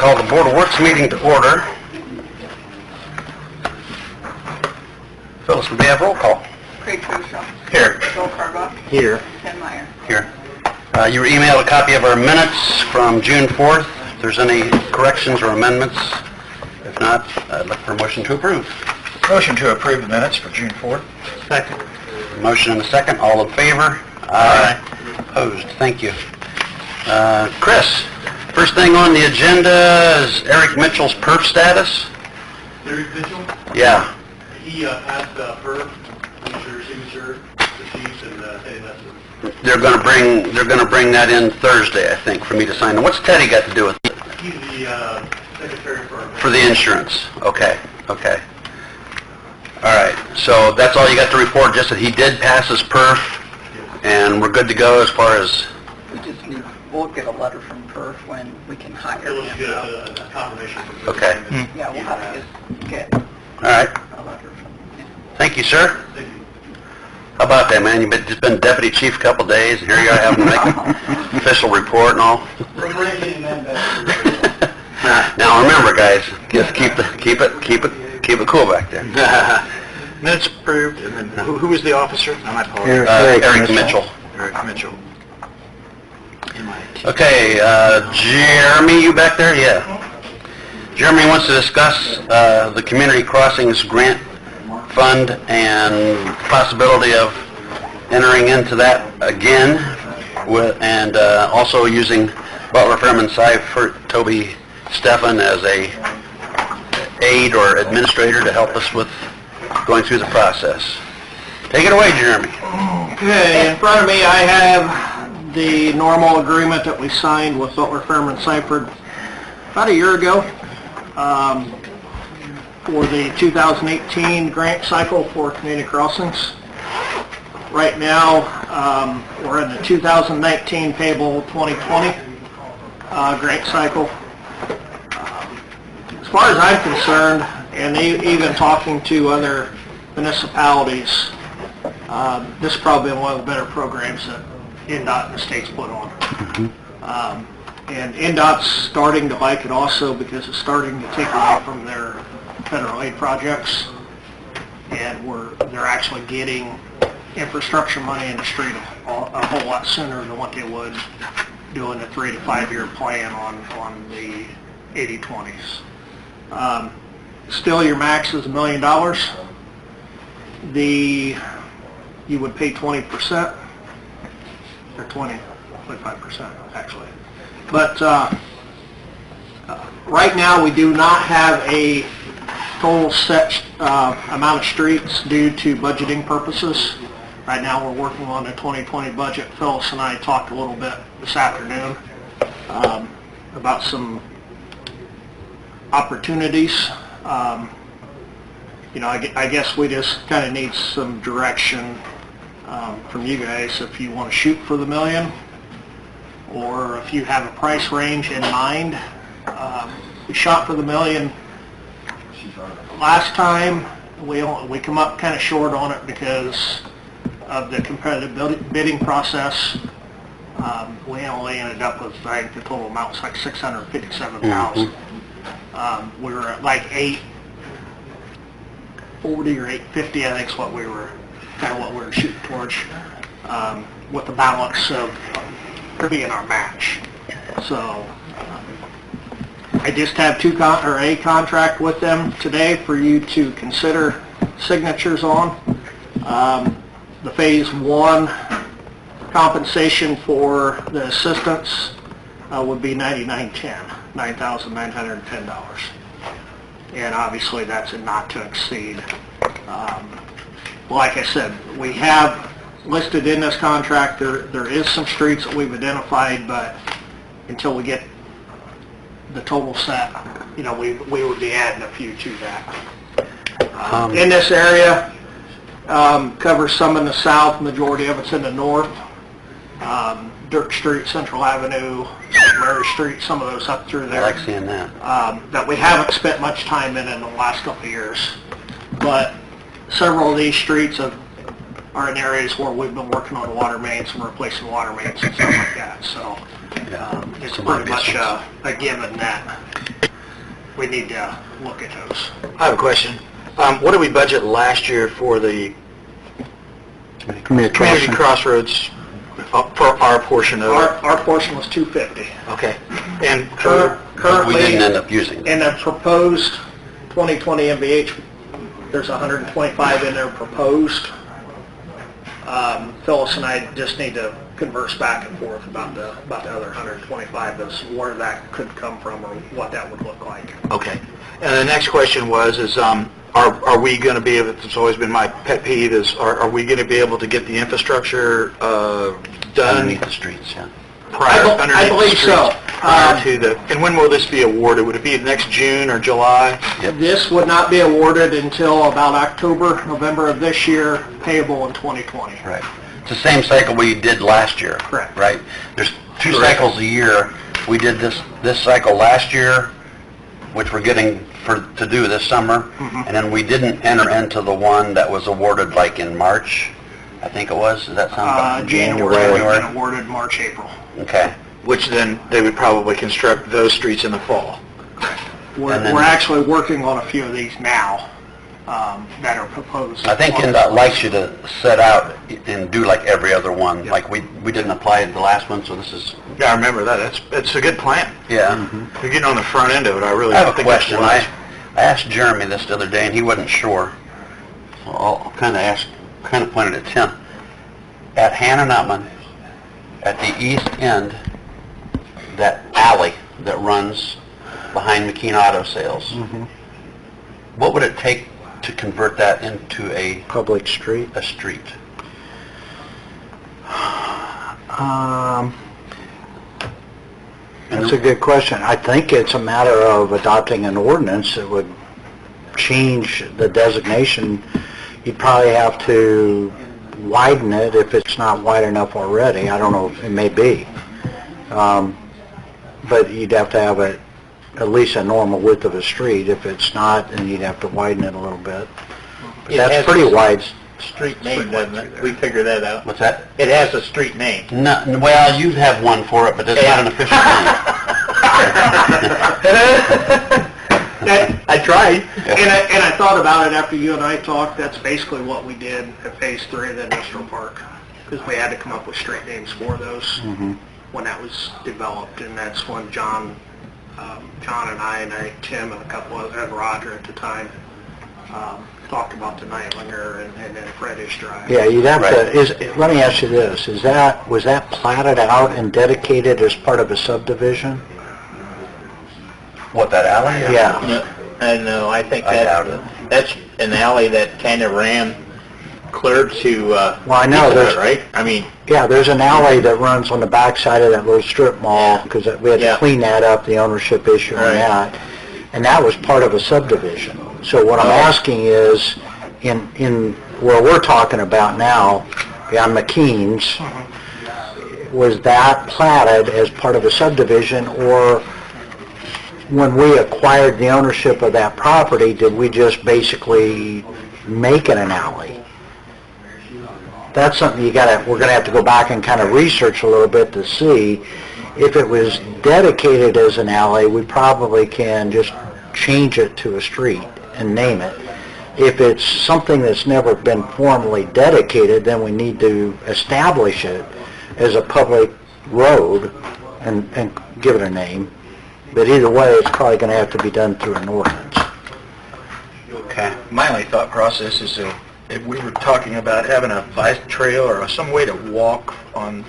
Call the Board of Works meeting to order. Phyllis, would we have roll call? Craig Koshaw. Here. Bill Carbuck. Here. Ken Meyer. Here. You were emailed a copy of our minutes from June 4th. If there's any corrections or amendments, if not, I'd look for a motion to approve. Motion to approve the minutes for June 4th. Second. Motion and a second. All in favor? Aye. Opposed? Thank you. Chris, first thing on the agenda is Eric Mitchell's perf status. Eric Mitchell? Yeah. He passed perf, your signature, the chiefs, and Teddy Messer. They're going to bring that in Thursday, I think, for me to sign. What's Teddy got to do with it? He's the secretary For the insurance. Okay. Okay. All right. So that's all you got to report, just that he did pass his perf, and we're good to go as far as... We'll get a letter from PERF when we can hire He'll him. get a confirmation from Okay. Yeah, we'll have to get All right. a letter from him. Thank you, sir. Thank you. How about that, man? You've just been deputy chief a couple days, and here you are having to make an official report and all. We're breaking that back. Now remember, guys, just keep it cool back there. Minutes approved, and then who was the officer? I apologize. Eric Mitchell. Eric Mitchell. Okay, Jeremy, you back there? Yeah. Jeremy wants to discuss the Community Crossings Grant Fund and possibility of entering into that again, and also using Butler, Fairman, Seifert, Toby, Stefan as a aide or administrator to help us with going through the process. Take it away, Jeremy. Okay, in front of me I have the normal agreement that we signed with Butler, Fairman, Seifert about a year ago for the 2018 grant cycle for community crossings. Right now, we're in the 2019 payable 2020 grant cycle. As far as I'm concerned, and even talking to other municipalities, this is probably one of the better programs that INDOT and the state's put on. And INDOT's starting to like it also because it's starting to take away from their federal aid projects, and they're actually getting infrastructure money in the street a whole lot sooner than what they would doing a 3 to 5 year plan on the 80/20s. Still, your max is $1 million. You would pay 20%, or 25% actually. But right now we do not have a total set amount of streets due to budgeting purposes. Right now we're working on the 2020 budget. Phyllis and I talked a little bit this afternoon about some opportunities. I guess we just kind of need some direction from you guys if you want to shoot for the $1 million, or if you have a price range in mind. We shot for the $1 million last time. We come up kind of short on it because of the competitive bidding process. We only ended up with, I think the total amount was like $657,000. We were at like $840 or $850, I think is what we were shooting towards, with the balance of being our match. So I just have a contract with them today for you to consider signatures on. The phase 1 compensation for the assistance would be $9,910. And obviously that's a not to exceed. Like I said, we have listed in this contract, there is some streets that we've identified, but until we get the total set, we would be adding a few to that. In this area, covers some in the south, majority of it's in the north. Dirk Street, Central Avenue, Mary Street, some of those up through there. I like seeing that. That we haven't spent much time in the last couple of years. But several of these streets are in areas where we've been working on water mains and replacing water mains and stuff like that. So it's pretty much a given that we need to look at those. I have a question. What did we budget last year for the community crossroads for our portion of it? Our portion was $250. Okay. And Currently, We didn't end up using it. in the proposed 2020 MVH, there's 125 in there proposed. Phyllis and I just need to converse back and forth about the other 125, that's where that could come from or what that would look like. okay. And the next question is, are we going to be able, it's always been my pet peeve, is are we going to be able to get the infrastructure done Underneath the streets, yeah. prior, I underneath the believe so. streets, prior to the, and when will this be awarded? Would it be next June or July? This would not be awarded until about October, November of this year, payable in 2020. Right. It's the same cycle we did last year. Correct. Right? There's two cycles a year. We did this cycle last year, which we're getting to do this summer, and then we didn't enter into the one that was awarded like in March, I think it was. Does that sound about January, and awarded March, April. Okay. Which then they would probably construct those streets in the fall. We're And then- we're actually working on a few of these now that are proposed. I think NDOT likes you to set out and do like every other one. Like we didn't apply the last one, so this is... Yeah, I remember that. It's a good plan. Yeah. You're getting on the front end of it. I really I have a think that's question. wise. I asked Jeremy this the other day, and he wasn't sure. So I'll kind of pointed at Tim. At Hannah Nutman, at the east end, that alley that runs behind McKean Auto Sales, what would it take to convert that into a Public street? street? That's a good question. I think it's a matter of adopting an ordinance that would change the designation. You'd probably have to widen it if it's not wide enough already. I don't know, it may be. But you'd have to have at least a normal width of a street. If it's not, then you'd have to widen it a little bit. But that's pretty wide. Street name, doesn't it? We figured that out. What's that? It has a street name. No, well, you have one for it, but it's not an official name. I tried. And I thought about it after you and I talked. That's basically what we did at Phase 3 of the industrial park, because we had to come up with street names for those when that was developed, and that's when John and I, Tim, and a couple of, and Roger at the time, talked about the Nightlinger and then Freddish Drive. Yeah, you'd have to, let me ask you this, was that platted out and dedicated as part of a subdivision? What, that alley? Yeah. No, I think I doubt it. that's an alley that kind of ran clear to, Well, I know, there's, right? I mean, yeah, there's an alley that runs on the backside of that little strip mall, because we had to Yeah. clean that up, the ownership issue on Right. that. And that was part of a subdivision. So what I'm asking is, in where we're talking about now, on McKean's, was that platted as part of a subdivision, or when we acquired the ownership of that property, did we just basically make it an alley? That's something we're gonna have to go back and kind of research a little bit to see. If it was dedicated as an alley, we probably can just change it to a street and name it. If it's something that's never been formally dedicated, then we need to establish it as a public road and give it a name. But either way, it's probably going to have to be done through an ordinance. Okay. my only thought process is if we were talking about having a bike trail or some way to walk on,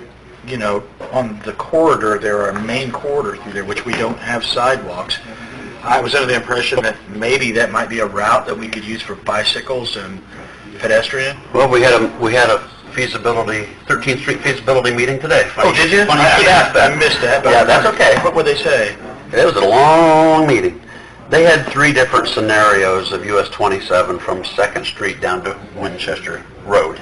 on the corridor, there are a main corridor through there, which we don't have sidewalks. I was under the impression that maybe that might be a route that we could use for bicycles and pedestrian. Well, we had a feasibility, 13th Street feasibility meeting today. Oh, did you? Funny you should ask that. I missed that. Yeah, that's okay. What would they say? It was a long meeting. They had 3 different scenarios of US 27 from 2nd Street down to Winchester Road.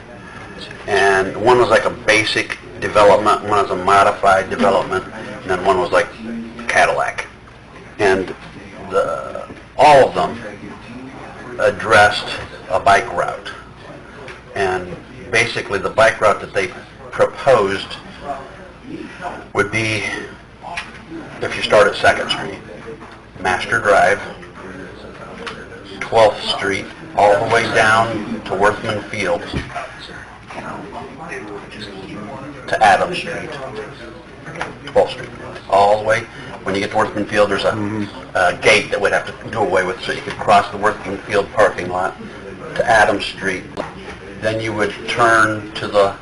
And one was like a basic development, one was a modified development, and then one was like Cadillac. And all of them addressed a bike route. And basically the bike route that they proposed would be, if you start at 2nd Street, Master Drive, 12th Street, all the way down to Worthman Field, to Adams Street, 12th Street, all the way. When you get to Worthman Field, there's a gate that would have to do away with, so you could cross the Worthman Field parking lot to Adams Street. Then you would turn to the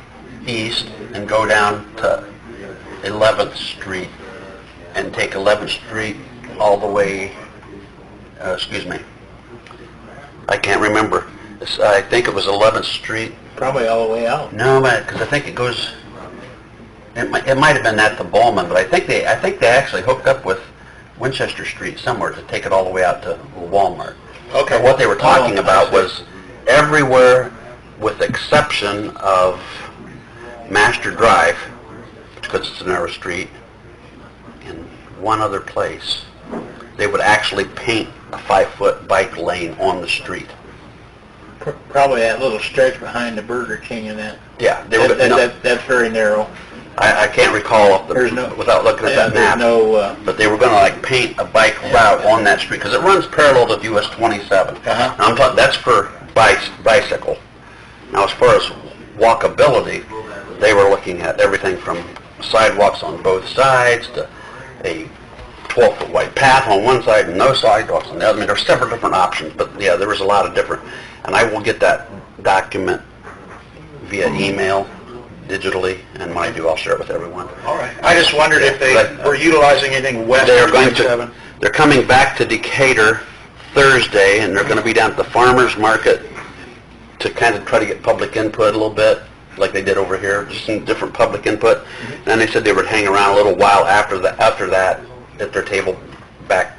east and go down to 11th Street and take 11th Street all the way, excuse me, I can't remember. I think it was 11th Street. Probably all the way out. No, because I think it goes, it might have been at the Bowman, but I think they actually hooked up with Winchester Street somewhere to take it all the way out to Walmart. Okay. But what they were talking about was everywhere with the exception of Master Drive, because it's a narrow street, and one other place, they would actually paint a 5-foot bike lane on the street. Probably that little stretch behind the Burger King and that. Yeah, they were, That's very narrow. I can't recall off the, There's no, without looking at that map. No, But they were going to like paint a bike route on that street because it runs parallel to US 27. Uh-huh. I'm talking, that's for bicycle. Now, as far as walkability, they were looking at everything from sidewalks on both sides to a 12-foot wide path on one side and no sidewalks on the other. I mean, there's several different options, but yeah, there was a lot of different. And I will get that document via email, digitally, and when I do, I'll share it with everyone. all right. I just wondered if they were utilizing anything west They're of going 27. to, they're coming back to Decatur Thursday, and they're going to be down at the farmer's market to kind of try to get public input a little bit, like they did over here, just some different public input. And then they said they would hang around a little while after that at their table back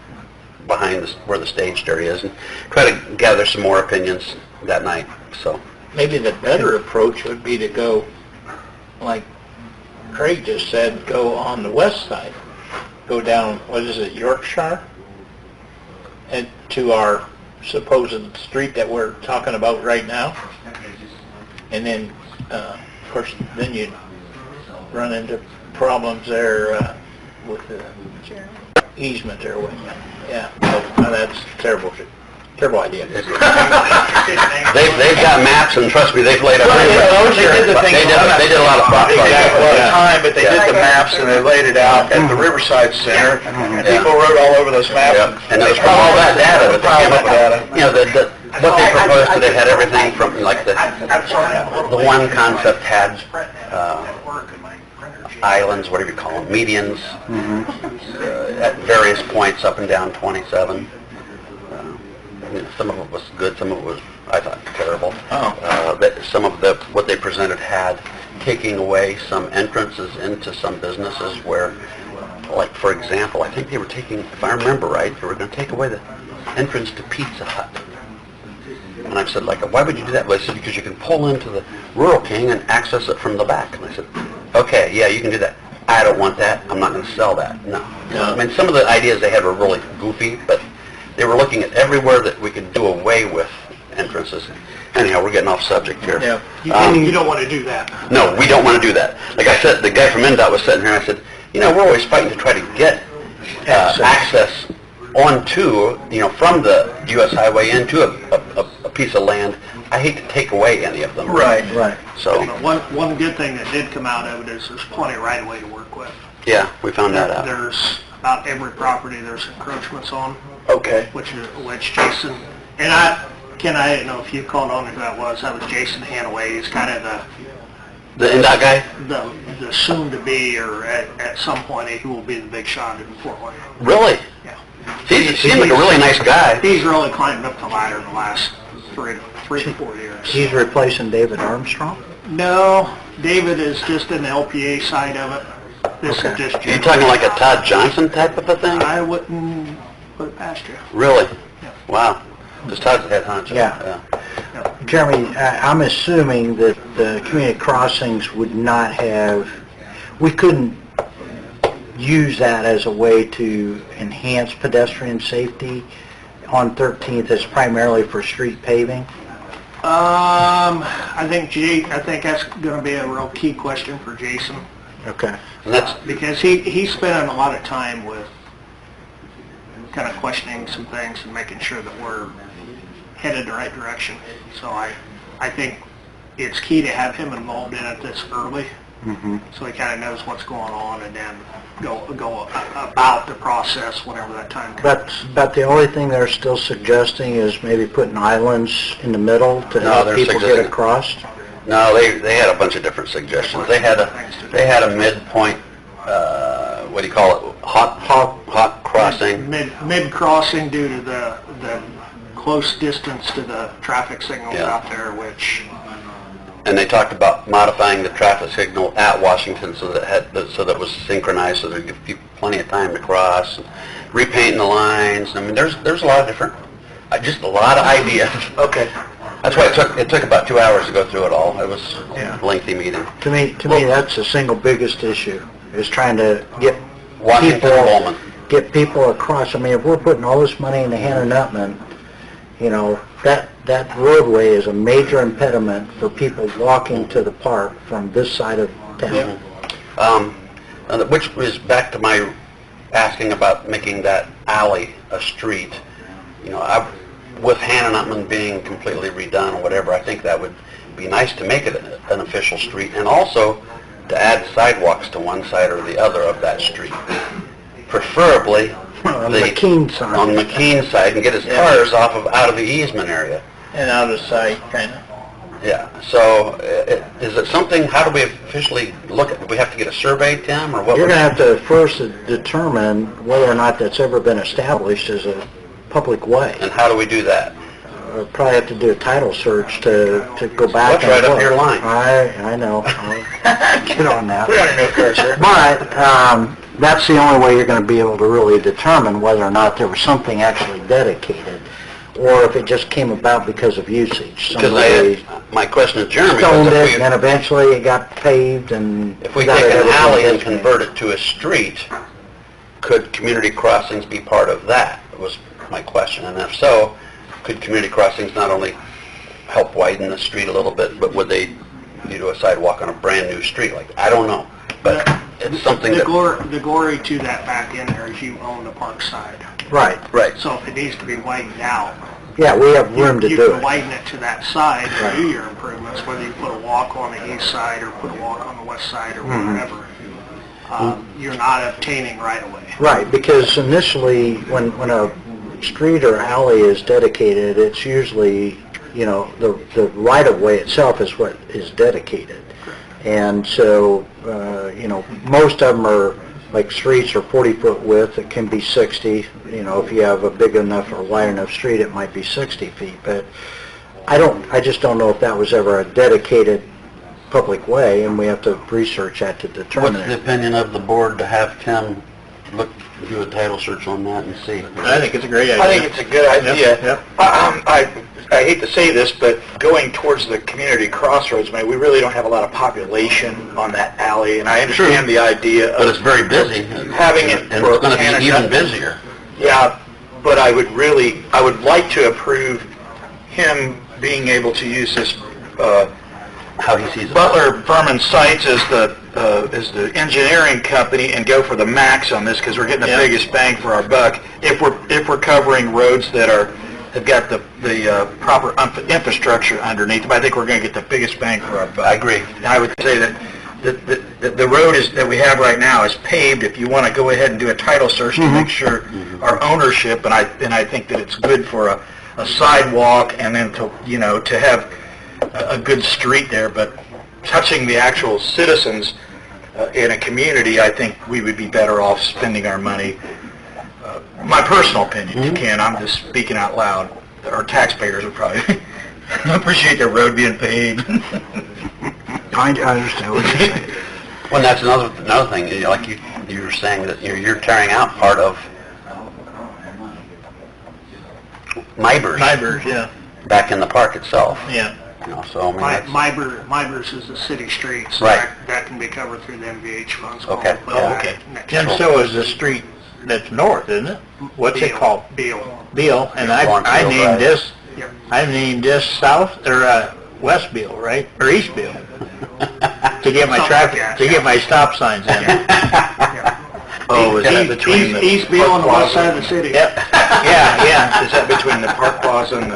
behind where the staged area is, and try to gather some more opinions that night. So Maybe the better approach would be to go, like Craig just said, go on the west side. Go down, what is it, Yorkshire? And to our supposed street that we're talking about right now. And then, of course, then you'd run into problems there with the easement there, wouldn't you? Yeah, that's terrible. Terrible idea. they've got maps, and trust me, they've laid out. They did the thing. They did a lot of thought. Exactly, a lot of time, but they did the maps and they laid it out at the Riverside Center. And people wrote all over those maps. And it was from all that data that they came up with. You know, what they proposed today had everything from, like, the one concept had islands, whatever you call them, medians, at various points up and down 27. Some of it was good, some of it was, I thought, terrible. Some of what they presented had taking away some entrances into some businesses where, like, for example, I think they were taking, if I remember right, they were going to take away the entrance to Pizza Hut. And I said, like, why would you do that? Well, they said, because you can pull into the Rural King and access it from the back. And I said, okay, yeah, you can do that. I don't want that. I'm not going to sell that. No. I mean, some of the ideas they had were really goofy, but they were looking at everywhere that we could do away with entrances. Anyhow, we're getting off subject here. Yeah. You don't want to do that. No, we don't want to do that. Like I said, the guy from NDOT was sitting here, and I said, you know, we're always fighting to try to get access onto, from the U.S. highway into a piece of land. I hate to take away any of them. Right. So, One good thing that did come out of it is there's plenty of right-of-way to work with. yeah, we found that out. There's about every property there's encroachments on, Okay. which Jason, and I didn't know if you called on who that was Jason Hanaway. He's kind of The NDOT guy? the soon-to-be, or at some point, he will be the big shot in Fort Wayne. Really? Yeah. He seemed like a really nice guy. He's really climbed up the ladder in the last 3 to 4 years. He's replacing David Armstrong? No, David is just in the LPA side of it. This is just... Are you talking like a Todd Johnson type of a thing? I wouldn't put it past you. Really? Yeah. Wow. Because Todd's the head honcho. Yeah. Jeremy, I'm assuming that the community crossings would not have, we couldn't use that as a way to enhance pedestrian safety on 13th as primarily for street paving? I think that's going to be a real key question for Jason. Okay. And that's, Because he's spending a lot of time with kind of questioning some things and making sure that we're headed the right direction. So I think it's key to have him involved in it this early, so he kind of knows what's going on, and then go about the process whenever that time comes. That's about the only thing they're still suggesting is maybe putting islands in the middle to help they're people get suggesting- across. No, they had a bunch of different suggestions. They had a midpoint, what do you call it, hot crossing. Mid crossing due to the close distance to the traffic signals Yeah. out there, which And they talked about modifying the traffic signal at Washington so that it was synchronized, so there'd give people plenty of time to cross, and repainting the lines. I mean, there's a lot of different, just a lot of ideas. Okay. That's why it took about 2 hours to go through it all. It was a lengthy meeting. To me, that's the single biggest issue, is trying to get Washington, Bowman. get people across. I mean, if we're putting all this money into Hannah Nutman, you know, that roadway is a major impediment for people walking to the park from this side of town. Which is back to my asking about making that alley a street. You know, with Hannah Nutman being completely redone or whatever, I think that would be nice to make it an official street, and also to add sidewalks to one side or the other of that street. Preferably On McKean side. on McKean side, and get his cars out of the easement area. And out of sight, kind of. Yeah, so is it something, how do we officially look at, do we have to get a survey, Tim, or what? You're going to have to first determine whether or not that's ever been established as a public way. And how do we do that? We'll probably have to do a title search to go back. That's right up your line. I know. I'll get on that. We don't know, sir. But that's the only way you're going to be able to really determine whether or not there was something actually dedicated, or if it just came about because of usage. Because my question to Jeremy Stoned was it, and eventually it got paved, and... if we got take an everything alley and designated. convert it to a street, could community crossings be part of that, was my question. And if so, could community crossings not only help widen the street a little bit, but would they do a sidewalk on a brand-new street? Like, I don't know, but it's something the that... glory to that back in there is you own the park side. Right. Right. So if it needs to be widened out, Yeah, we have room to you do can it. widen it to that side and do your improvements, whether you put a walk on the east side or put a walk on the west side or wherever. You're not obtaining right away. Right, because initially, when a street or alley is dedicated, it's usually, you know, the right-of-way itself is what is dedicated. And so, you know, most of them are, like streets are 40-foot width, it can be 60. You know, if you have a big enough or wide enough street, it might be 60 feet. But I just don't know if that was ever a dedicated public way, and we have to research that to determine What's the it. opinion of the board to have Tim do a title search on that and see? I think it's a great idea. I think it's a good idea. Yep. I hate to say this, but going towards the community crossroads, man, we really don't have a lot of population on that alley, and I understand the idea But of it's very busy. having it And for it's going to Hannah be even Nutman. busier. Yeah, but I would like to approve him being able to use this How he sees it. Butler Furman Sites as the engineering company and go for the max on this, because we're getting the biggest bang for our buck if we're covering roads that have got the proper infrastructure underneath them. I think we're going to get the biggest bang for our buck. I agree. And I would say that the road that we have right now is paved. If you want to go ahead and do a title search to make sure our ownership, and I think that it's good for a sidewalk, and then to have a good street there, but touching the actual citizens in a community, I think we would be better off spending our money. My personal opinion, Ken, I'm just speaking out loud. Our taxpayers would probably appreciate their road being paved. I understand what you're saying. Well, that's another thing, you know, like you were saying that you're tearing out part of Mybers yeah. back in the park itself. Yeah. You know, so I mean, that's... Mybers is a city street, so Right. that can be covered through the MVH funds. Okay. We'll put Oh, that okay. next And year. so is the street that's north, isn't it? What's it called? Beal. Beale, and I Lawrenceville named Drive. this, Yep. I named this south, or west Beale, right? Or east Beale. To get my Something traffic, like that, to get my stop signs in. Yeah. Oh, is that between the East Beale on the Park west side of Plaza? the city. Yep, yeah. Is that between the Park Plaza and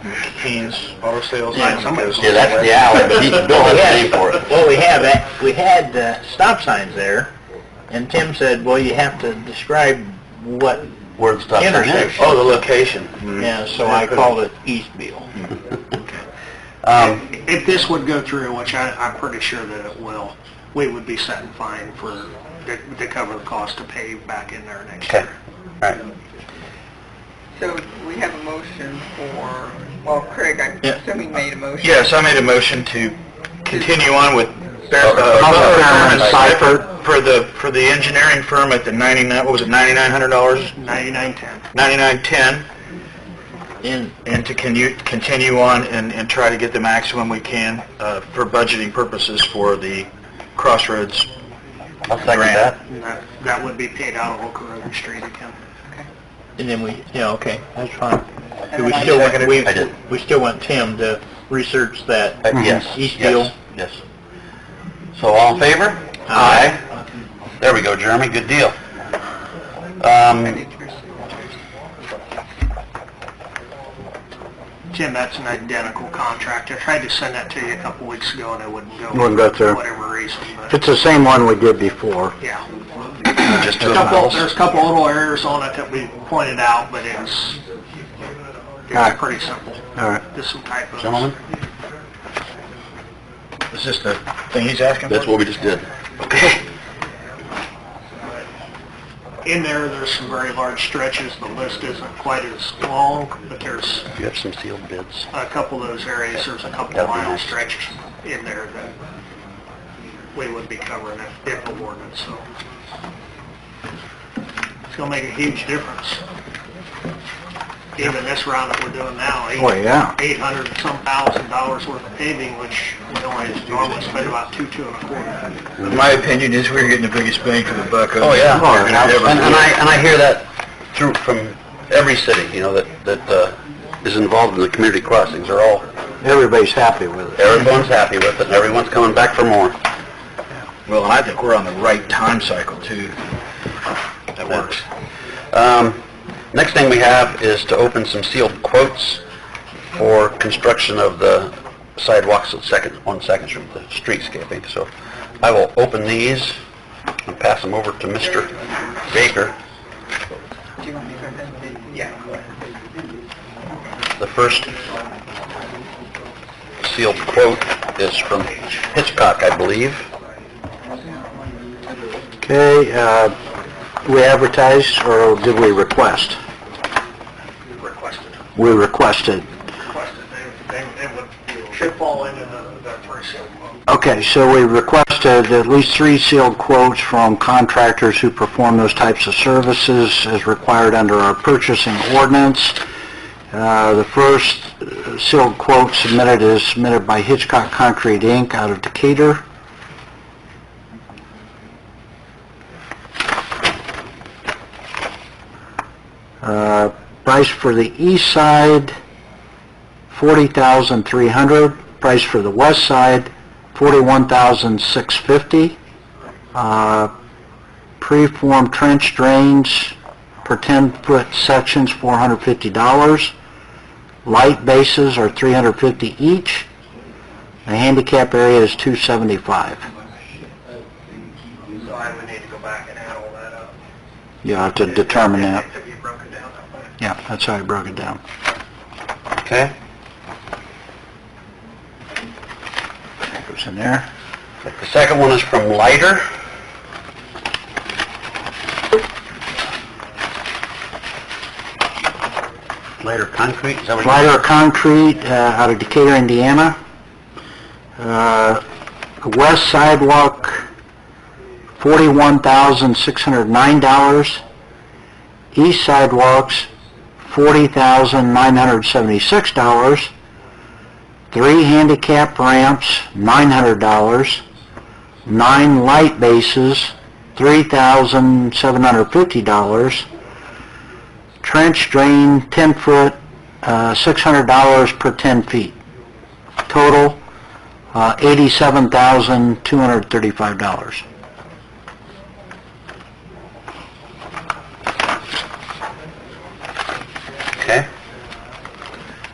McKean's Auto Sales? Yeah, somebody- Yeah, that's the alley, but Bill has a name for it. Well, we had stop signs there, and Tim said, well, you have to describe what Where the stop sign is. intersection. Oh, the location. Yeah, so I called it East Beale. If this would go through, which I'm pretty sure that it will, we would be setting fine to cover the cost to pave back in there next Okay, year. all right. So we have a motion for, well, Craig, I'm Yeah. assuming made a motion. Yes, I made a motion to continue on with Seifert. for the engineering firm at the $9,900? 9910. $99.10, and to continue on and try to get the maximum we can for budgeting purposes for the Crossroads I'll second grant. that. And that would be paid out of Oak Road Street again. And then okay, that's fine. And We then I still want, seconded it. I did. we still want Tim to research that Yes, East yes, Beale. yes. So all in favor? Aye. There we go, Jeremy, good deal. Tim, that's an identical contract. I tried to send that to you a couple weeks ago and it wouldn't go. Wouldn't go through. For whatever reason, but, It's the same one we did before. yeah. Just two There's a couple little errors on it that we pointed out, but it's Alright. pretty simple. All right. Just some typos. Gentlemen, Is this the thing he's asking for? that's what we just did. Okay. In there's some very large stretches. The list isn't quite as long, but there's You have some sealed bids. a couple of those areas. There's a couple That'd be mile nice. stretches in there that we would be covering if awarded, so. It's gonna make a huge difference. Even this round that we're doing now, Oh, yeah. $800 and some $1,000 worth of paving, which we only normally spend about two and a quarter. My opinion is we're getting the biggest bang for the buck. Oh, yeah. We're gonna ever And do. I hear that from every city, that is involved in the community crossings. They're all, Everybody's happy with it. everyone's happy with it, and everyone's coming back for more. Well, I think we're on the right time cycle, too. That works. Next thing we have is to open some sealed quotes for construction of the sidewalks on Second Street, the streetscaping. So I will open these and pass them over to Mr. Baker. Do you want me to go ahead? Yeah. go ahead. The first sealed quote is from Hitchcock, I believe. Okay, we advertised, or did we request? Requested. We requested. They should fall into the first seal quote. Okay, so we requested at least 3 sealed quotes from contractors who perform those types of services as required under our purchasing ordinance. The first sealed quote submitted is submitted by Hitchcock Concrete, Inc. out of Decatur. Price for the east side, $40,300. Price for the west side, $41,650. Preformed trench drains per 10-foot sections, $450. Light bases are $350 each. The handicap area is $275. So I would need to go back and add all that up. You have to determine that. To be broken down that way. Yeah, that's how I broke it down. Okay? That goes in there. The second one is from Leiter. Leiter Concrete, is that what you... Lighter concrete out of Decatur, Indiana. West sidewalk, $41,609. East sidewalks, $40,976. 3 handicap ramps, $900. 9 light bases, $3,750. Trench drain, 10 foot, $600 per 10 feet. Total, $87,235. Okay.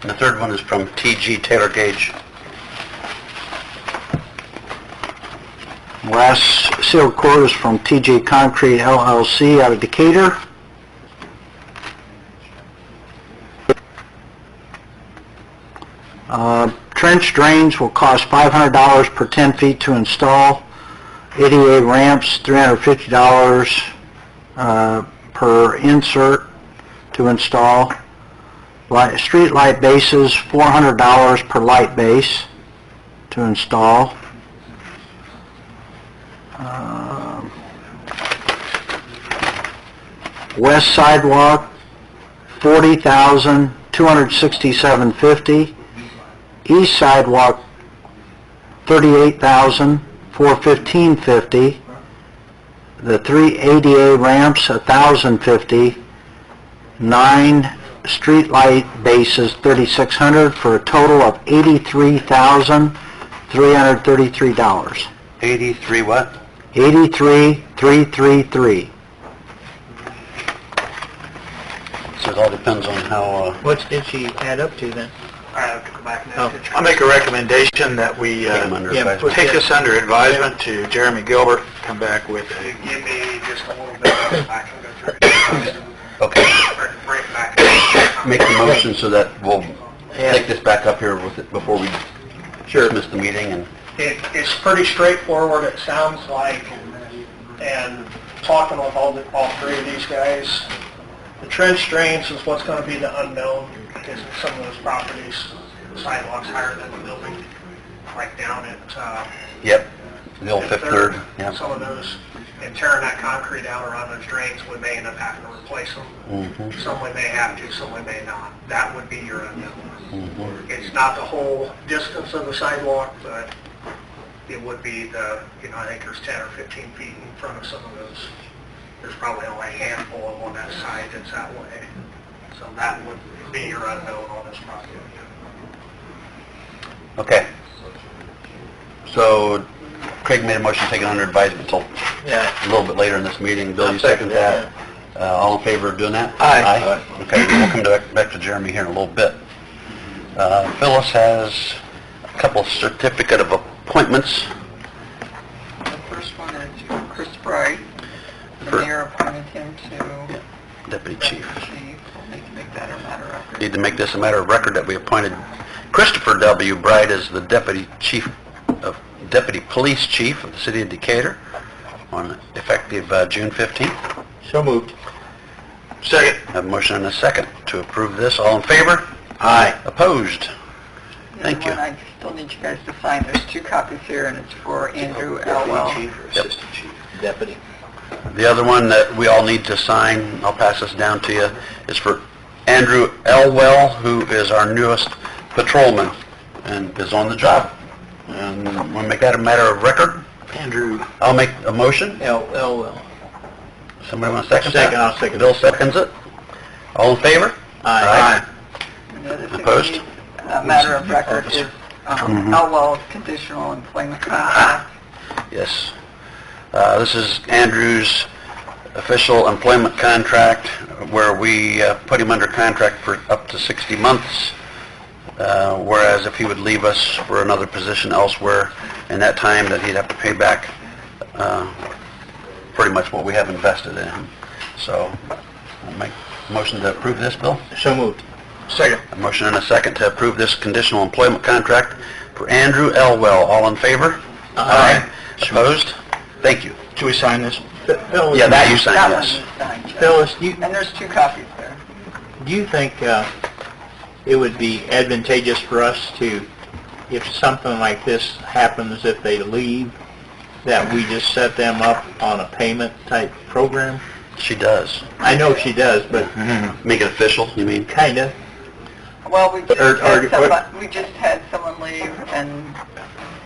And the third one is from T.G. Taylor Gage. Last sealed quote is from TJ Concrete LLC out of Decatur. Trench drains will cost $500 per 10 feet to install. ADA ramps, $350 per insert to install. Street light bases, $400 per light base to install. West sidewalk, $40,267.50. East sidewalk, $38,415.50. The 3 ADA ramps, $1,050. 9 street light bases, $3,600, for a total of $83,333. 83 what? 83,333. So it all depends on how, What did she add up to then? I have to go back and Oh, check. I'll make a recommendation that we Take 'em under advisement. take this under advisement to Jeremy Gilbert, come back with a... Give me just a little bit, I can go through it. okay, Bring it back. make the motion so that we'll take this back up here with it before we dismiss the meeting and... It's pretty straightforward, it sounds like, and talking with all three of these guys, the trench drains is what's going to be the unknown, because some of those properties, the sidewalks higher than the building, like down at, Yep, the old at Fifth Third, yeah. Some of those, and tearing that concrete out around those drains, we may end up having to replace them. Some we may have to, some we may not. That would be your unknown. It's not the whole distance of the sidewalk, but it would be the, I think there's 10 or 15 feet in front of some of those. There's probably only a handful of on that side that's that way. So that would be your unknown on this property. Okay. So Craig made a motion to take it under advisement until a little bit later in this meeting. Bill, you second that? All in favor of doing that? Aye. Okay, we'll come back to Jeremy here in a little bit. Phyllis has a couple of certificate of appointments. The first one is Chris Bright. The mayor appointed him to Deputy Chief. chief. We'll make that a matter of record. Need to make this a matter of record that we appointed Christopher W. Bright as the Deputy Police Chief of the City of Decatur on effective June 15th. So moved. Second. Have a motion and a second to approve this. All in favor? Aye. Opposed? Thank The you. one I still need you guys to sign. There's 2 copies here, and it's for Andrew Elwell. Chief or assistant chief? Deputy. The other one that we all need to sign, I'll pass this down to you, is for Andrew Elwell, who is our newest patrolman and is on the job. And we'll make that a matter of record. Andrew I'll make a motion. Elwell. Somebody want to second that? Second, I'll second. Bill seconds it. All in favor? Aye. And the other thing we Opposed? need, a matter of record is Elwell's conditional employment contract. Yes. This is Andrew's official employment contract where we put him under contract for up to 60 months, whereas if he would leave us for another position elsewhere in that time, that he'd have to pay back pretty much what we have invested in him. So, I'll make a motion to approve this, Bill. So moved. Second. A motion and a second to approve this conditional employment contract for Andrew Elwell. All in favor? Aye. Opposed? Thank you. Should we sign this? Phyllis, Yeah, that you signed, That one yes. is signed, Jeff. Phyllis, And there's 2 copies there. do you think it would be advantageous for us to, if something like this happens, if they leave, that we just set them up on a payment type program? She does. I know she does, but Make it official, you mean? kinda. Well, we just, Or- had someone leave, and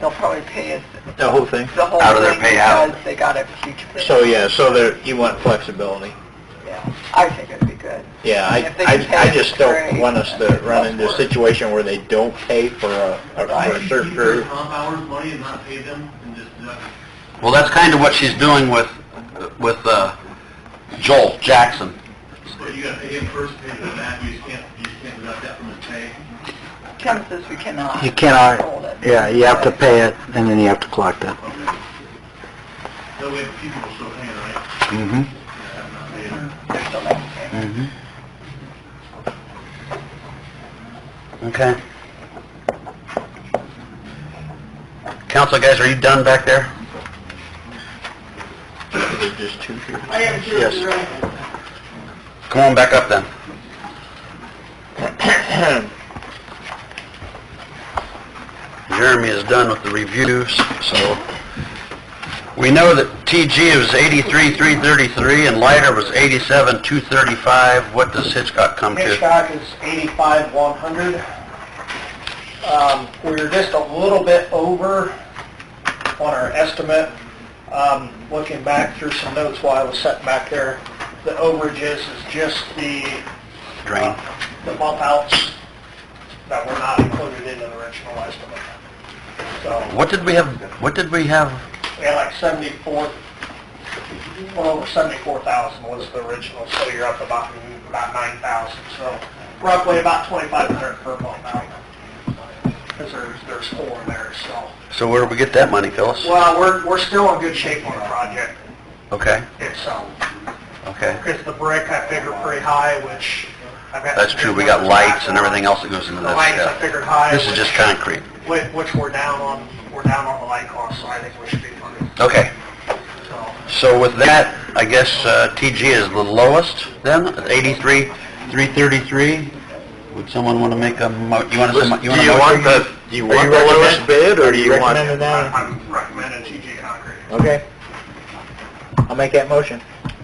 they'll probably pay us The whole thing? the whole Out of their thing payout. because they got a huge pay. So, yeah, so there, you want flexibility. Yeah, I think it'd be good. Yeah, If they can pay I us, just don't great. want us to run into a situation where they don't pay for a certain period. Comp hours money and not pay them and just deduct. Well, that's kind of what she's doing with Joel Jackson. But you gotta pay him first, pay him that, you just can't deduct that from his pay. Tim says we cannot. You cannot, hold it. yeah, you have to pay it, and then you have to collect it. So we have a few people still paying, right? Mm-hmm. Yeah, have not paid him. They're still not paying. Mm-hmm. Okay. Council guys, are you done back there? There's just two here. I am sure Yes. you're right. Come on back up then. Jeremy is done with the reviews, so we know that TG was 83,333 and Leiter was 87,235. What does Hitchcock come to? Hitchcock is 85,100. We're just a little bit over on our estimate. Looking back through some notes while I was sitting back there, the overages is just the Drain. the bump outs that were not included in the original estimate. So What did we have? we had like 74, well over 74,000 was the original, so you're up about 9,000. So roughly about 2,500 per bump out. Because there's 4 in there, so. So where did we get that money, Phyllis? Well, we're still in good shape on the project Okay, itself. okay. Because the brick I figured pretty high, which I've got. That's true, we got lights and everything else that goes into The this. lights I yeah. figured high. This is just concrete. Which we're down on the light cost, so I think we should be fine. Okay, So, so with that, I guess TG is the lowest then, at 83,333. Would someone want to make a Do you want the recommend- lowest bid, or do you want? I'm recommending TG Concrete. Okay. I'll make that motion.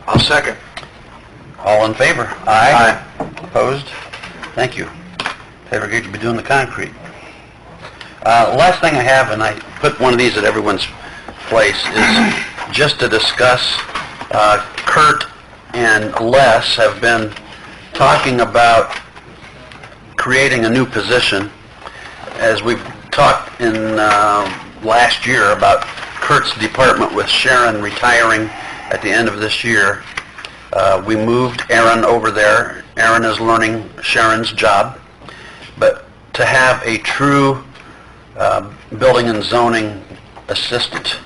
I'll second. All in favor? Aye. Opposed? Thank you. Taylor Gage will be doing the concrete. Last thing I have, and I put one of these at everyone's place, is just to discuss, Kurt and Les have been talking about creating a new position. As we've talked in last year about Kurt's department with Sharon retiring at the end of this year, we moved Aaron over there. Aaron is learning Sharon's job, but to have a true building and zoning assistant,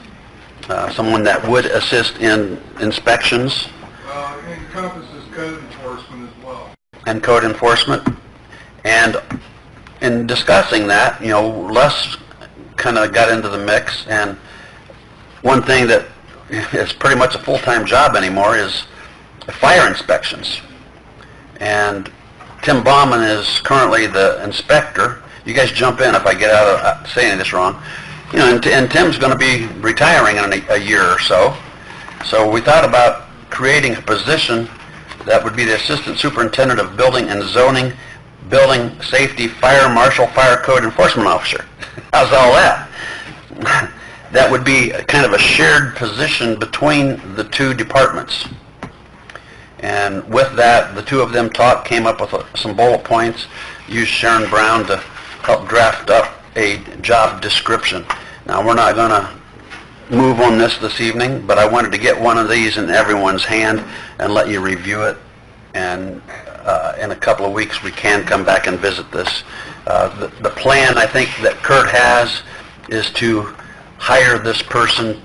someone that would assist in inspections It encompasses code enforcement as well. and code enforcement. And in discussing that, Les kind of got into the mix, and one thing that is pretty much a full-time job anymore is fire inspections. And Tim Bauman is currently the inspector. You guys jump in if I get out of saying this wrong. And Tim's going to be retiring in a year or so. So we thought about creating a position that would be the Assistant Superintendent of Building and Zoning, Building Safety, Fire Marshal, Fire Code Enforcement Officer. How's all that? That would be kind of a shared position between the two departments. And with that, the two of them came up with some bullet points, used Sharon Brown to help draft up a job description. Now, we're not going to move on this evening, but I wanted to get one of these in everyone's hand and let you review it. And in a couple of weeks, we can come back and visit this. The plan, I think, that Kurt has is to hire this person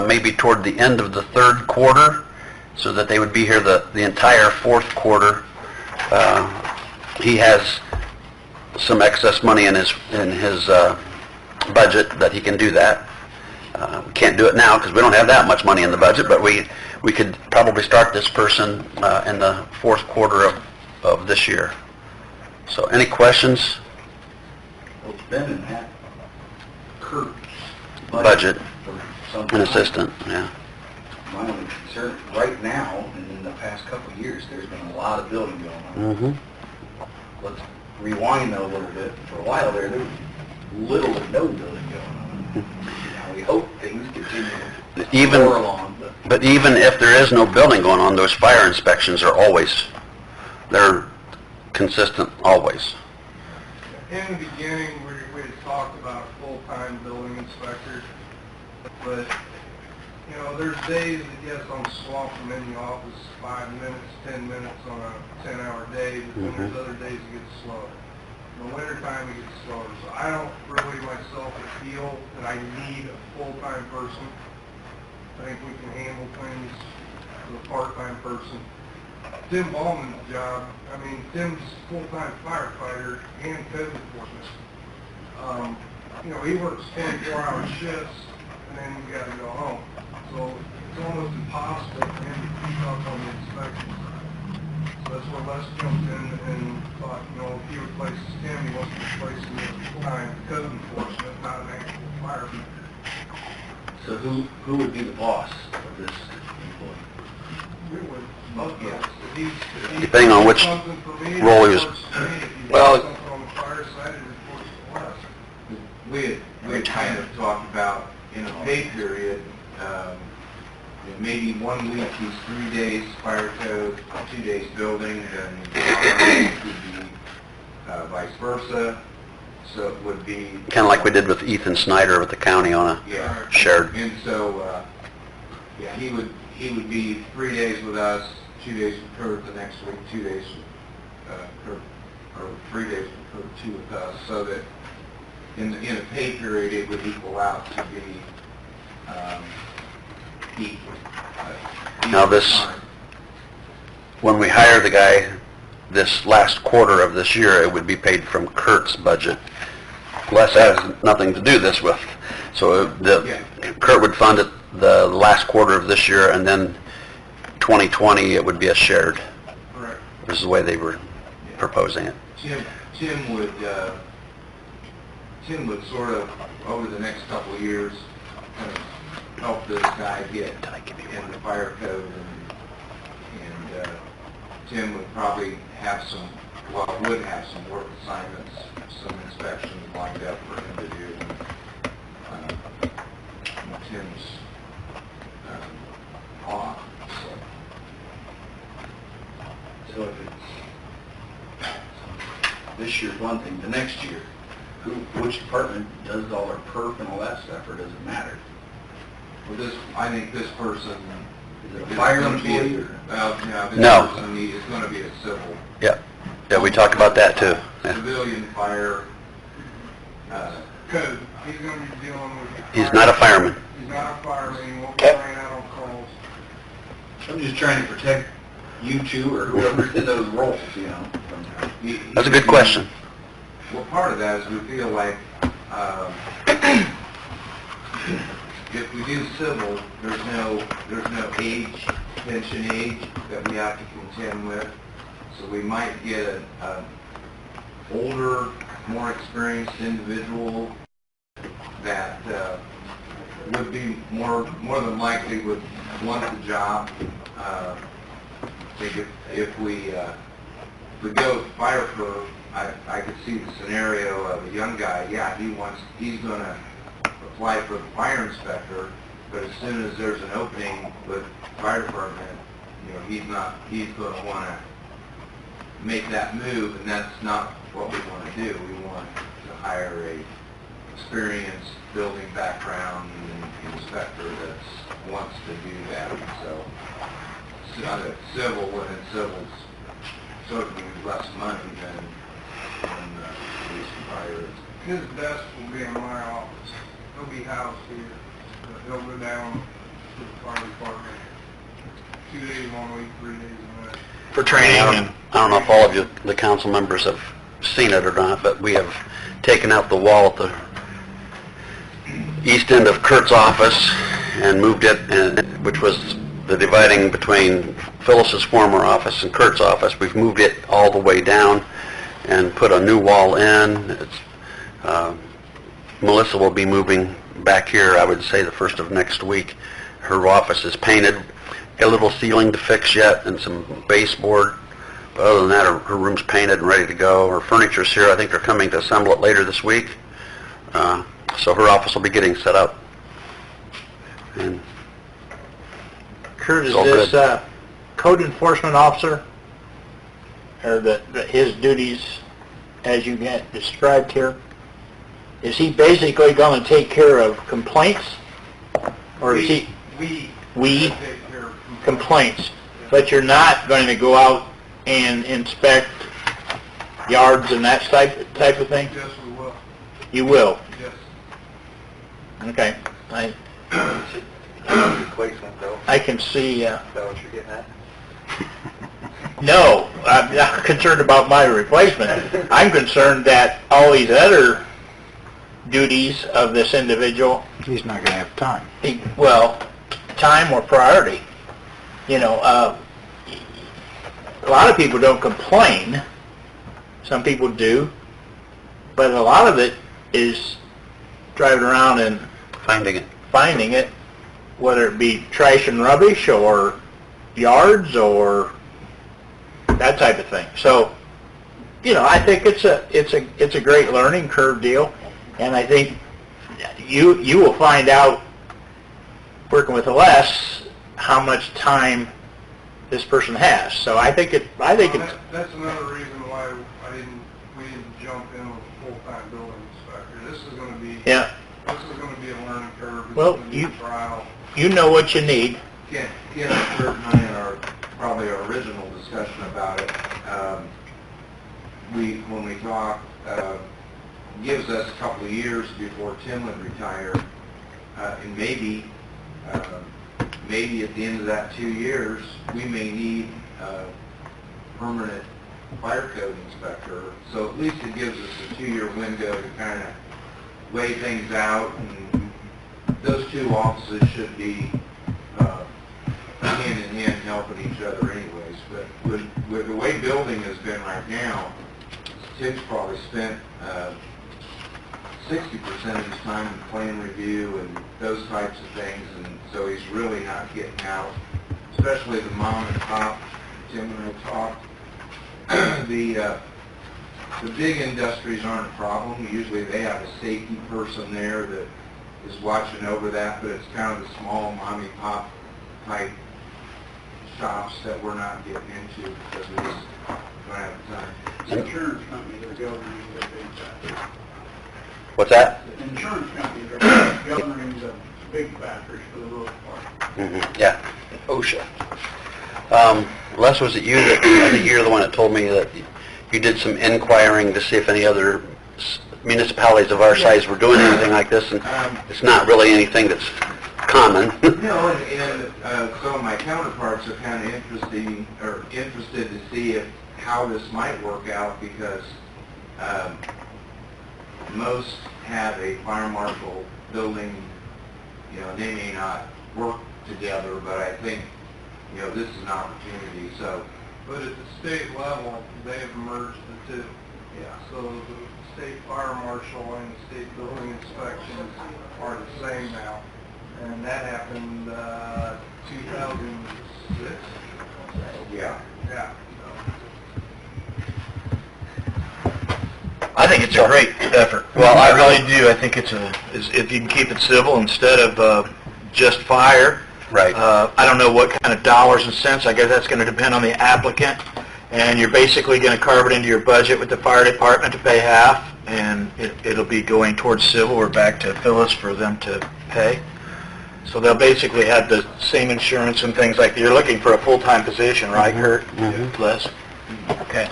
maybe toward the end of the third quarter, so that they would be here the entire fourth quarter. He has some excess money in his budget that he can do that. We can't do it now because we don't have that much money in the budget, but we could probably start this person in the fourth quarter of this year. So any questions? Well, it's been in that Kurt's Budget, for some an time. assistant, yeah. My only concern, right now, and in the past couple of years, there's been a lot of building going on. Mm-hmm. Let's rewind though a little bit. For a while there was little to no building going on. Now, we hope things continue Even, more along, but even if there is no building going on, those fire inspections are they're consistent always. In the beginning, we had talked about a full-time building inspector, but You know, there's days that, yes, I'm swamped from in the office 5 minutes, 10 minutes on a 10-hour day, but then there's other days it gets slower. In the wintertime, it gets slower. So I don't really myself feel that I need a full-time person. I think we can handle things with a part-time person. Tim Ballman's job, I mean, Tim's a full-time firefighter and code enforcement. You know, he works 24-hour shifts, and then we got to go home. So it's almost impossible for him to keep up on the inspections. So that's where Les jumped in and thought, you know, if he replaces Tim, he wants to replace him with full-time code enforcement, not an actual fireman. So who would be the boss of this employee? We would, both of us. If he's Depending on which something for me, role he was- it reports to me. If he Well, does something on the fire side, it reports to us. We had kind of talked about in a pay period, maybe 1 week he's 3 days fire code, 2 days building, and the other week would be vice versa. So it would be... Kind of like we did with Ethan Snyder with the county on a Yeah. shared. And so, yeah, he would be 3 days with us, 2 days with Kurt the next week, 2 days with Kurt, or 3 days with Kurt, 2 with us, so that in a pay period it would equal out to be equal. Now this, when we hire the guy this last quarter of this year, it would be paid from Kurt's budget. Les has nothing to do this with. So Kurt would fund it the last quarter of this year, and then 2020 it would be a shared. Correct. This is the way they were proposing it. Tim would sort of, over the next couple of years, kind of help this guy get in the fire code, and Tim would probably have would have some work assignments, some inspections lined up for him to do. When Tim's off, So if it's, this year's one thing, the next year, which department does all our perf and all that stuff, or does it matter? Well, I think this person Is it a fire gonna be employee? this No. person is going to be a civil. Yeah, we talked about that too. Yeah. Civilian fire, Code, he's gonna be dealing with... He's not a fireman. He's not a fireman, he won't be laying out on calls. I'm just trying to protect you two or whoever's in those roles, you know. That's a good question. Well, part of that is we feel like if we do civil, there's no age, pension age that we have to contend with. So we might get an older, more experienced individual that would be more than likely would want the job. I think if we go with fire pro, I could see the scenario of a young guy, yeah, he's going to apply for the fire inspector, but as soon as there's an opening with fire department, you know, he's going to want to make that move, and that's not what we want to do. We want to hire a experienced building background inspector that wants to do that. So civil, and civil's certainly less money than police and fire. His desk will be in my office. He'll be housed here, but he'll go down to the fire department 2 days 1 week, 3 days a night. For training and... I don't know if all of you, the council members, have seen it or not, but we have taken out the wall at the east end of Kurt's office and moved it, which was the dividing between Phyllis's former office and Kurt's office. We've moved it all the way down and put a new wall in. Melissa will be moving back here, I would say, the first of next week. Her office is painted, got a little ceiling to fix yet and some baseboard. But other than that, her room's painted and ready to go. Her furniture's here. I think they're coming to assemble it later this week. So her office will be getting set up. And Kurt, is It's all this good. code enforcement officer, or his duties as you get described here, is he basically going to take care of complaints? Or is he... We take care of complaints, but you're not going to go out and inspect yards and that type of thing? Yes, we will. You will? Yes. Okay. Replacement though, I can see, is that what you're getting at? no, I'm not concerned about my replacement. I'm concerned that all these other duties of this individual, He's not gonna have time. well, time or priority. You know, a lot of people don't complain. Some people do. But a lot of it is driving around and Finding it. whether it be trash and rubbish or yards or that type of thing. So, you know, I think it's a great learning curve deal, and I think you will find out working with Les how much time this person has. So I think it's That's another reason why we didn't jump in with a full-time building inspector. This is gonna be, yeah. this is gonna be a learning curve. It's Well, gonna be a trial. You know what you need. Ken certainly in probably our original discussion about it, when we talked, gives us a couple of years before Tim would retire, and maybe at the end of that 2 years, we may need a permanent fire code inspector. So at least it gives us a 2-year window to kind of weigh things out, and those two offices should be hand in hand helping each other anyways. But with the way building has been right now, Tim's probably spent 60% of his time in plan review and those types of things, and so he's really not getting out, especially the mom and pop. Tim and I talked. The big industries aren't a problem. Usually they have a safety person there that is watching over that, but it's kind of the small mommy pop type shops that we're not getting into because we just don't have the time. Insurance companies are governing the big factors. What's that? Insurance companies are governing the big factors for the road department. Yeah. OSHA. Les, was it you that, I think you're the one that told me that you did some inquiring to see if any other municipalities of our size were doing anything like this, and it's not really anything that's common. No, and some of my counterparts are kind of interested to see how this might work out, because most have a fire marshal building, you know, they may not work together, but I think, you know, this is an opportunity, so. But at the state level, they have merged the two. Yeah. So the state fire marshal and the state building inspections are the same now. And that happened 2006. Yeah. Yeah. I think it's a great effort. Well, I really do. I think if you can keep it civil instead of just fire. Right. I don't know what kind of dollars and cents. I guess that's going to depend on the applicant. And you're basically going to carve it into your budget with the fire department to pay half, and it'll be going towards civil or back to Phyllis for them to pay. So they'll basically have the same insurance and things like that. You're looking for a full-time position, right, Kurt? Les? Okay.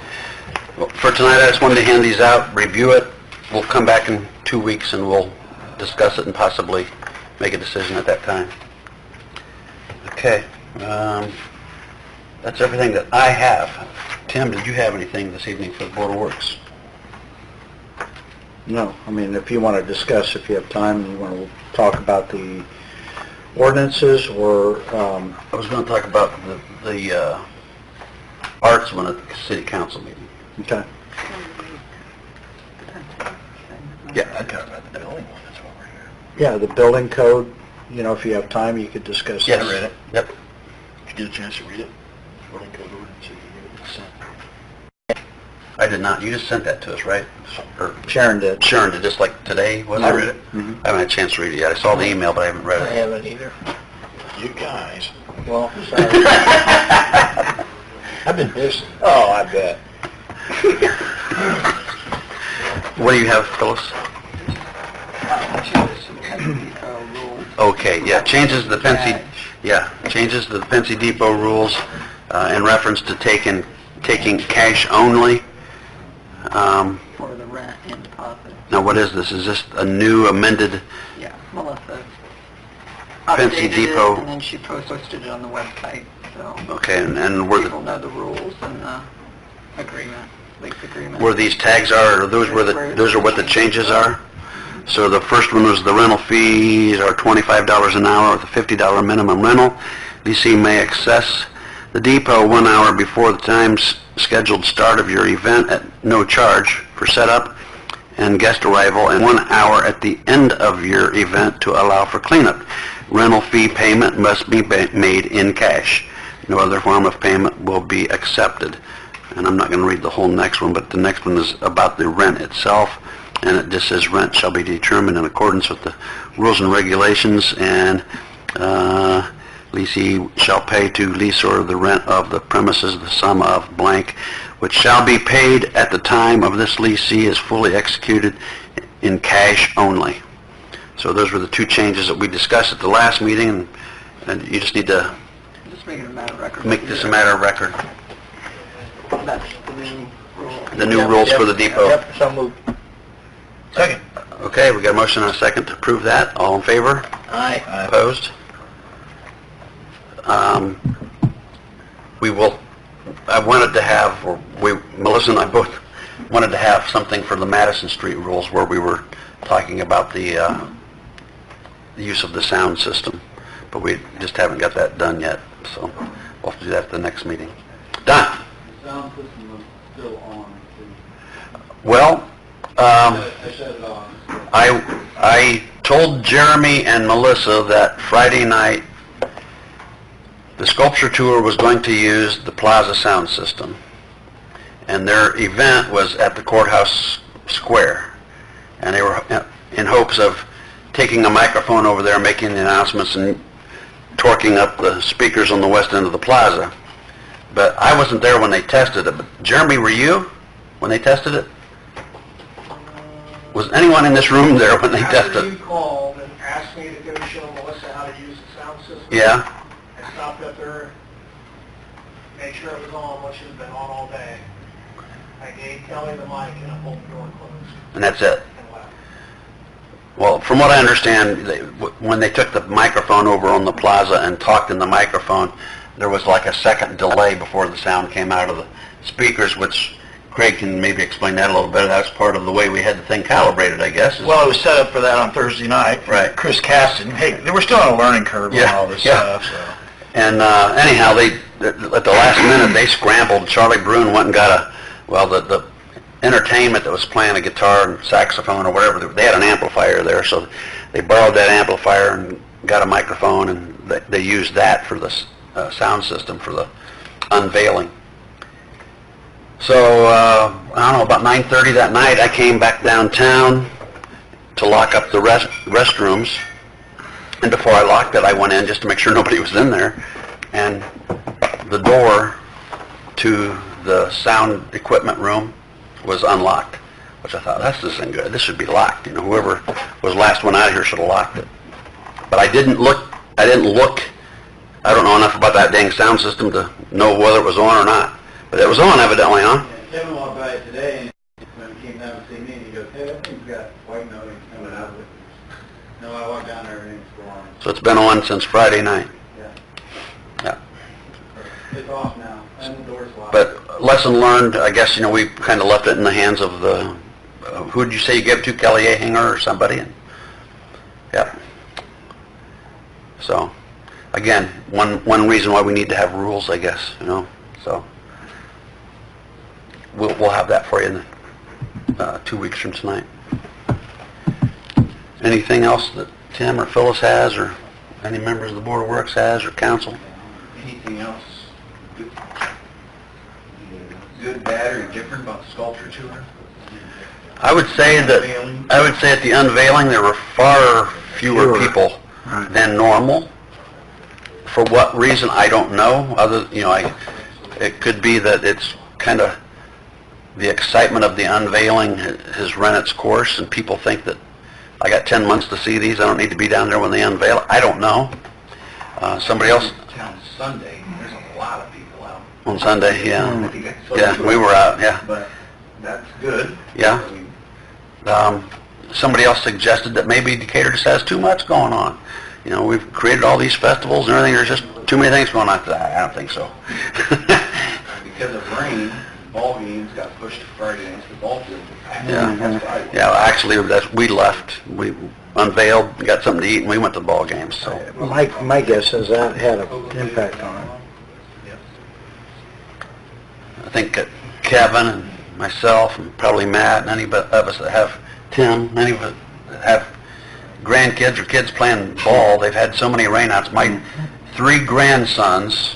Well, for tonight, I just wanted to hand these out, review it. We'll come back in 2 weeks and we'll discuss it and possibly make a decision at that time. Okay. That's everything that I have. Tim, did you have anything this evening for the Board of Works? No, I mean, if you want to discuss, if you have time, you want to talk about the ordinances, or, I was going to talk about the arts one at the city council meeting. okay. Yeah. I'd talk about the building one, that's what we're here. Yeah, the building code, you know, if you have time, you could discuss that. Yes. I read it. Yep. Did you get a chance to read it? Building code ordinance, you gave it consent. I did not. You just sent that to us, right? Or Sharon did. Sharon did, just like today, wasn't it? I read it. I haven't had a chance to read it yet. I saw the email, but I haven't read I it. haven't either. You guys. Well, sorry. I've been busy. Oh, I bet. What do you have, Phyllis? Okay, yeah, changes to the Pensy Yeah, changes to the Pensy Depot rules in reference to taking cash only. For the rent and deposit. Now, what is this? Is this a new amended Yeah, Melissa Pensy updated Depot? it, and then she posted it on the website, so Okay, and where people the, know the rules and the agreement, lease agreement. where these tags are, those are what the changes are? So the first one was the rental fees are $25 an hour with a $50 minimum rental. Leasee may access the depot 1 hour before the scheduled start of your event at no charge for setup and guest arrival, and 1 hour at the end of your event to allow for cleanup. Rental fee payment must be made in cash. No other form of payment will be accepted. And I'm not going to read the whole next one, but the next one is about the rent itself, and it just says rent shall be determined in accordance with the rules and regulations, and leasee shall pay to leaseor the rent of the premises the sum of blank, which shall be paid at the time of this leasee is fully executed in cash only. So those were the two changes that we discussed at the last meeting, and you just need to Just make it a matter of record. make this a matter of record. That's the new rule. The new rules for the depot. Yep, so moved. Second. Okay, we got a motion and a second to approve that. All in favor? Aye. Opposed? I wanted to have, Melissa and I both wanted to have something for the Madison Street rules where we were talking about the use of the sound system, but we just haven't got that done yet, so we'll have to do that at the next meeting. Done. Sound system is still on. Well, I shut it off. I told Jeremy and Melissa that Friday night the sculpture tour was going to use the Plaza sound system, and their event was at the courthouse square, and they were in hopes of taking a microphone over there, making the announcements and torquing up the speakers on the west end of the plaza. But I wasn't there when they tested it. But Jeremy, were you when they tested it? Was anyone in this room there when they tested After you it? called and asked me to go show Melissa how to use the sound system. Yeah? I stopped up there, made sure it was on, which has been on all day. I gave Kelly the mic and I pulled the door closed And that's it? and left. Well, from what I understand, when they took the microphone over on the plaza and talked in the microphone, there was like a second delay before the sound came out of the speakers, which Craig can maybe explain that a little better. That's part of the way we had the thing calibrated, I guess. Well, it was set up for that on Thursday night. Right. Chris Caston, hey, they were still on a learning curve Yeah, on all this yeah. stuff, so. And anyhow, at the last minute, they scrambled. Charlie Bruin went and got the entertainment that was playing a guitar and saxophone or whatever, they had an amplifier there, so they borrowed that amplifier and got a microphone, and they used that for the sound system for the unveiling. So, I don't know, about 9:30 that night, I came back downtown to lock up the restrooms. And before I locked it, I went in just to make sure nobody was in there. And the door to the sound equipment room was unlocked, which I thought, this isn't good. This should be locked. You know, whoever was the last one out of here should have locked it. But I didn't look. I don't know enough about that dang sound system to know whether it was on or not. But it was on, evidently, huh? Kevin walked by it today, and when he came down to see me, he goes, hey, that thing's got white noise coming out of it. No, I walked down there, everything's still on. So it's been on since Friday night. Yeah. Yeah. It's off now, and the door's locked. But lesson learned, I guess, you know, we kind of left it in the hands of the, who did you say you gave it to, Kelly Ahinger or somebody? Yeah. So, again, one reason why we need to have rules, I guess, you know, so. We'll have that for you in 2 weeks from tonight. Anything else that Tim or Phyllis has, or any members of the Board of Works has, or council? Anything else good, bad, or indifferent about the sculpture tour? I would say at the unveiling there were far fewer people than normal. For what reason, I don't know. It could be that it's kind of the excitement of the unveiling has run its course, and people think that I got 10 months to see these. I don't need to be down there when they unveil. I don't know. Somebody else Town Sunday, there's a lot of people out. on Sunday, yeah. I think that's Yeah, we were out, yeah. But that's good. Yeah. I mean, Somebody else suggested that maybe Decatur just has too much going on. You know, we've created all these festivals and everything, there's just too many things going on. I don't think so. because of rain, ball games got pushed to Friday nights, the ball fields were packed. Yeah. That's why I- Yeah, actually, we left, we unveiled, got something to eat, and we went to the ball games, so. My guess is that had an impact on it. I think that Kevin and myself, and probably Matt, and any of us that have, Tim, any of us that have grandkids or kids playing ball, they've had so many rainouts. My 3 grandsons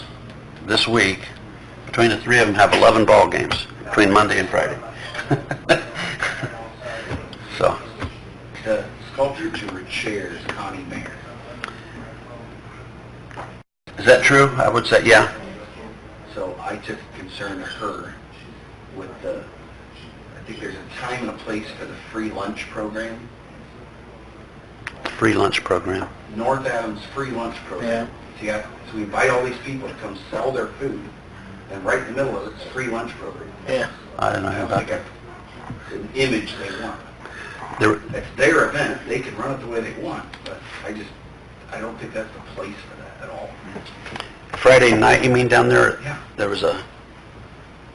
this week, between the 3 of them, have 11 ball games between Monday and Friday. So, The sculpture tour chairs Connie Mayer. is that true? I would say, yeah. So I took concern of her with the, I think there's a time and a place for the free lunch program. Free lunch program. North Adams free lunch program. So we invite all these people to come sell their food, and right in the middle of it, it's a free lunch program. Yeah. I don't know I don't about think that. that's an image they want. There, It's their event, they can run it the way they want, but I don't think that's the place for that at all. Friday night, you mean down there? Yeah. There was a,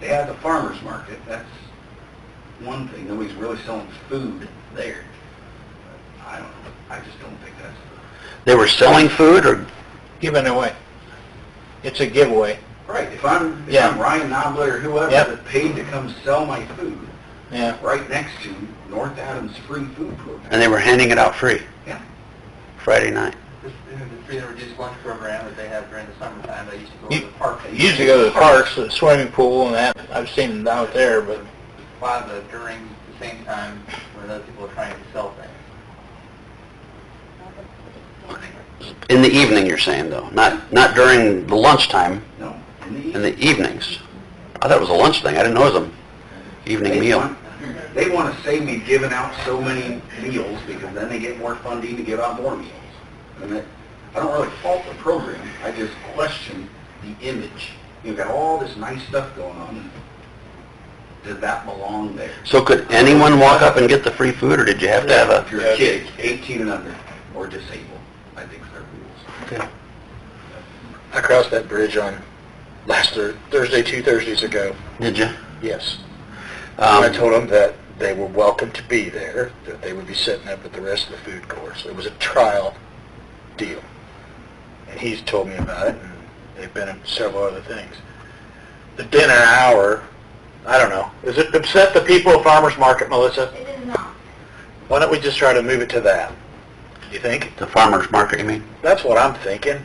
They have the farmer's market, that's one thing, nobody's really selling food there. But I don't know, I just don't think that's they were selling food, or, Giving away. It's a giveaway. right. If I'm Yeah. Ryan Noblet or whoever Yep. that paid to come sell my food, Yeah. right next to North Adams free food program. and they were handing it out free, Yeah. Friday night. The free and reduced lunch program that they have during the summertime, they used to go You- to the park. They Usually go to the parks, the swimming pool and that. I've seen them out there, but Plaza during the same time when other people are trying to sell things. In the evening, you're saying, though, not during the lunchtime, No, in the evenings. I thought it was a lunch thing, I didn't know it was an evening meal. They want to say we've given out so many meals because then they get more funding to give out more meals. And I don't really fault the program, I just question the image. You've got all this nice stuff going on. Does that belong there? So could anyone walk up and get the free food, or did you have to have If you're a kid, 18 and under, or disabled, I think they're rules. a... I crossed that bridge on last Thursday, 2 Thursdays ago. Did you? Yes. I Um, told them that they were welcome to be there, that they would be setting up at the rest of the food course. It was a trial deal. And he's told me about it, and they've been at several other things. The dinner hour, I don't know. Does it upset the people at Farmers Market, Melissa? It is not. Why don't we just try to move it to that? Do you think? the farmer's market, you mean? That's what I'm thinking.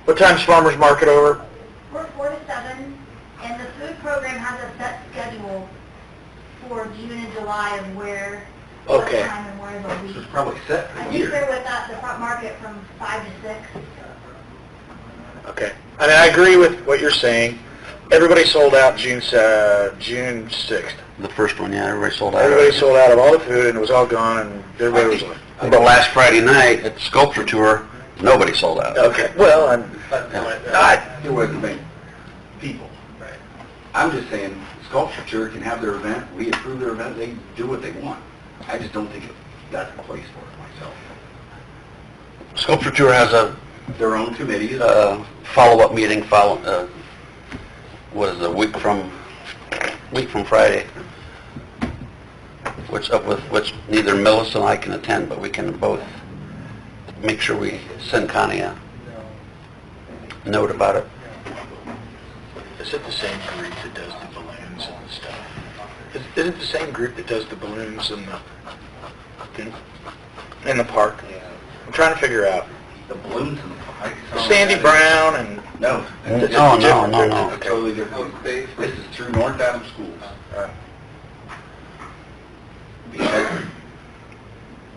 What time's Farmers Market over? We're 4 to 7, and the food program has a set schedule for June and July of where, what Okay. time and where they'll It's be. probably set I for a think year. they're with the front market from 5 to 6. Okay. I mean, I agree with what you're saying. Everybody sold out June 6th. The first one, yeah, everybody sold out. Everybody sold out of all the food, and it was all gone, and everybody was like, But last Friday night at the sculpture tour, nobody sold out. okay, well, There wasn't many people. Right. I'm just saying, Sculpture Tour can have their event, we approve their event, they do what they want. I just don't think that's the place for it myself. Sculpture tour has a Their own committee, follow-up meeting, what is it, a week from Friday, which neither Melissa and I can attend, but we can both make sure we send Connie a note about it. is it the same group that does the balloons and the stuff? Is it the same group that does the balloons and in the park? I'm trying to figure out. the balloons and the... Sandy Brown and... No. No, It's no, a different no, group. no. It's a totally different. This is through North Adams Schools. Because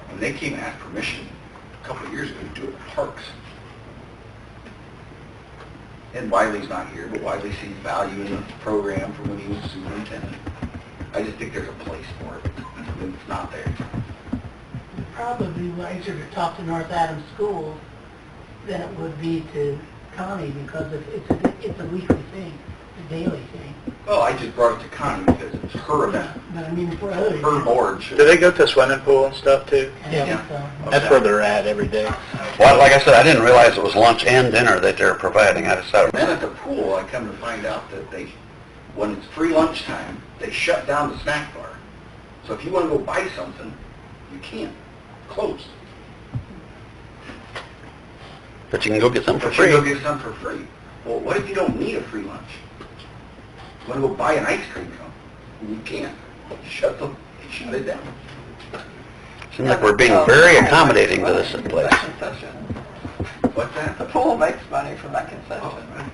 when they came and asked permission a couple of years ago to do it in parks, and Wiley's not here, but Wiley sees value in the program from when he was superintendent. I just think there's a place for it, and it's not there. Probably wiser to talk to North Adams Schools than it would be to Connie because it's a weekly thing, a daily thing. Well, I just brought it to Connie because it's her event, But I mean, for others. her board should. Do they go to the swimming pool and stuff too? Yeah. That's where they're at every day. Well, like I said, I didn't realize it was lunch and dinner that they're providing. I just thought it Then was... at the pool, I come to find out that when it's free lunchtime, they shut down the snack bar. So if you want to go buy something, you can't. Closed. But you can go get some for But you free. go get some for free. Well, what if you don't need a free lunch? You want to go buy an ice cream cone? You can't. You shut it down. Seems like we're being very accommodating to this place. That concession. What's that? The pool makes money from that concession.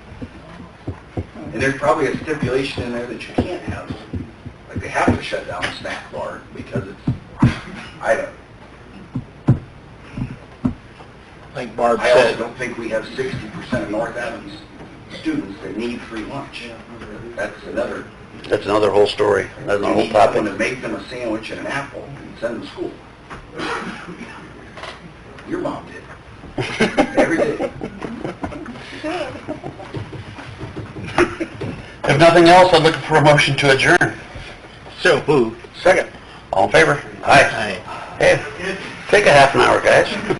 And there's probably a stipulation in there that you can't have. Like they have to shut down the snack bar because it's, I don't, Like Barb I also said, don't think we have 60% of North Adams students that need free lunch. That's another whole story. That's you a whole need someone to topic. make them a sandwich and an apple and send them to school. Your mom did. Every day. If nothing else, I'm looking for a motion to adjourn. so moved. Second. All in favor? Aye. Hey, take a half an hour, guys.